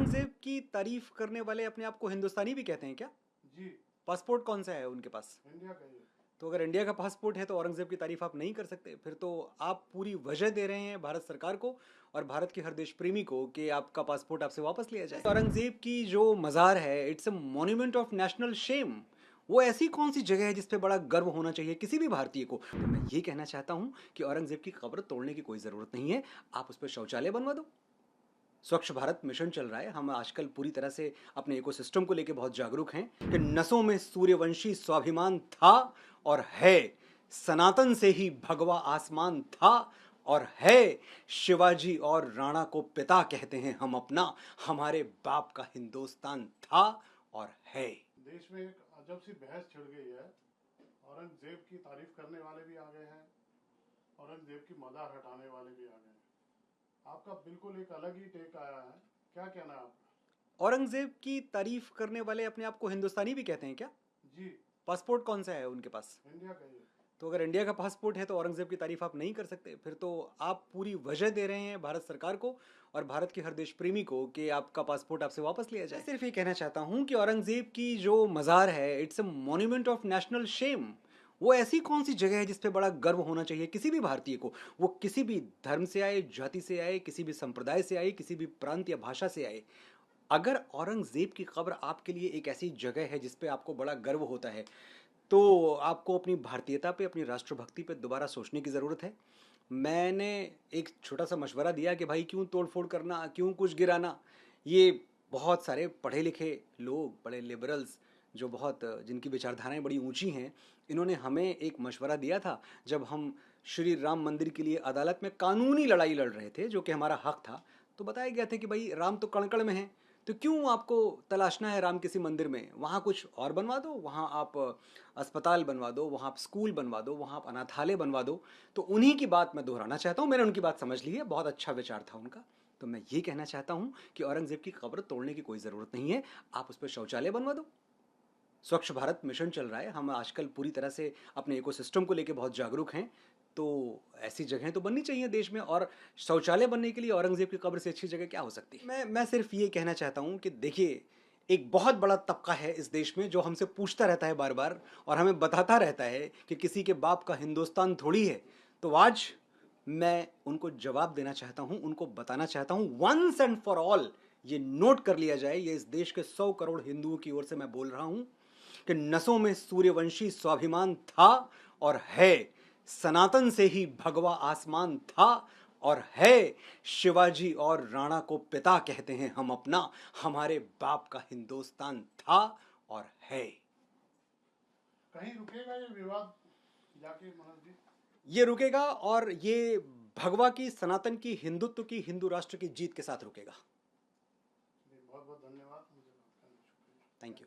औरंगजेब की तारीफ करने वाले अपने आप को हिंदुस्तानी भी कहते हैं क्या? जी। पासपोर्ट कौन सा है उनके पास? इंडिया का ही है। तो अगर इंडिया का पासपोर्ट है तो औरंगजेब की तारीफ आप नहीं कर सकते। फिर तो आप पूरी वजह दे रहे हैं भारत सरकार को और भारत के हर देश प्रेमी को कि आपका पासपोर्ट आपसे वापस लिया जाए। औरंगजेब की जो मज़ार है, it's a monument of national shame. वो ऐसी कौन सी जगह है जिस पे बड़ा गर्व होना चाहिए किसी भी भारतीय को? तो मैं ये कहना चाहता हूँ कि औरंगजेब की कब्र तोड़ने की कोई ज़रूरत नहीं है। आप उस पर शौचालय बनवा दो। स्वच्छ भारत मिशन चल रहा है। हम आजकल पूरी तरह से अपने इकोसिस्टम को लेकर बहुत जागरूक हैं कि नसों में सूर्यवंशी स्वाभिमान था और है। सनातन से ही भगवा आसमान था और है। शिवाजी और राणा को पिता कहते हैं हम अपना। हमारे बाप का हिंदुस्तान था और है। देश में एक अजब सी बहस छिड़ गई है। औरंगजेब की तारीफ करने वाले भी आ गए हैं, औरंगजेब की मज़ार हटाने वाले भी आ गए हैं। आपका बिल्कुल एक अलग ही टेक आया है, क्या कहना है आपका? औरंगजेब की तारीफ करने वाले अपने आप को हिंदुस्तानी भी कहते हैं क्या? जी। पासपोर्ट कौन सा है उनके पास? इंडिया का ही है। तो अगर इंडिया का पासपोर्ट है तो औरंगजेब की तारीफ आप नहीं कर सकते। फिर तो आप पूरी वजह दे रहे हैं भारत सरकार को और भारत के हर देश प्रेमी को कि आपका पासपोर्ट आपसे वापस लिया जाए। सिर्फ ये कहना चाहता हूँ कि औरंगजेब की जो मज़ार है, it's a monument of national shame. वो ऐसी कौन सी जगह है जिस पे बड़ा गर्व होना चाहिए किसी भी भारतीय को? वो किसी भी धर्म से आए, जाति से आए, किसी भी संप्रदाय से आए, किसी भी प्रांत या भाषा से आए। अगर औरंगजेब की कब्र आपके लिए एक ऐसी जगह है जिस पे आपको बड़ा गर्व होता है, तो आपको अपनी भारतीयता पे, अपनी राष्ट्रभक्ति पे दोबारा सोचने की ज़रूरत है। मैंने एक छोटा सा मशवरा दिया कि भाई क्यों तोड़फोड़ करना, क्यों कुछ गिराना। ये बहुत सारे पढ़े लिखे लोग, बड़े लिबरल्स, जो बहुत जिनकी विचारधाराएं बड़ी ऊंची हैं, इन्होंने हमें एक मशवरा दिया था जब हम श्री राम मंदिर के लिए अदालत में कानूनी लड़ाई लड़ रहे थे, जो कि हमारा हक था। तो बताया गया था कि भाई राम तो कण-कण में हैं, तो क्यों आपको तलाशना है राम किसी मंदिर में? वहाँ कुछ और बनवा दो, वहाँ आप अस्पताल बनवा दो, वहाँ आप स्कूल बनवा दो, वहाँ आप अनाथालय बनवा दो। तो उन्हीं की बात मैं दोहराना चाहता हूँ। मैंने उनकी बात समझ ली है, बहुत अच्छा विचार था उनका। तो मैं ये कहना चाहता हूँ कि औरंगजेब की कब्र तोड़ने की कोई ज़रूरत नहीं है। आप उस पर शौचालय बनवा दो। स्वच्छ भारत मिशन चल रहा है। हम आजकल पूरी तरह से अपने इकोसिस्टम को लेकर बहुत जागरूक हैं। तो ऐसी जगहें तो बननी चाहिए देश में, और शौचालय बनने के लिए औरंगजेब की कब्र से अच्छी जगह क्या हो सकती है? मैं सिर्फ ये कहना चाहता हूँ कि देखिए, एक बहुत बड़ा तबका है इस देश में जो हमसे पूछता रहता है बार बार और हमें बताता रहता है कि किसी के बाप का हिंदुस्तान थोड़ी है। तो आज मैं उनको जवाब देना चाहता हूँ, उनको बताना चाहता हूँ, वंस एंड फॉर ऑल ये नोट कर लिया जाए, ये इस देश के 100 करोड़ हिंदुओं की ओर से मैं बोल रहा हूँ कि नसों में सूर्यवंशी स्वाभिमान था और है। सनातन से ही भगवा आसमान था और है। शिवाजी और राणा को पिता कहते हैं हम अपना। हमारे बाप का हिंदुस्तान था और है। कहीं रुकेगा ये विवाद जाके मनोज जी? ये रुकेगा, और ये भगवा की, सनातन की, हिंदुत्व की, हिंदू राष्ट्र की जीत के साथ रुकेगा। बहुत बहुत धन्यवाद, मुझे बात करने के लिए। Thank you.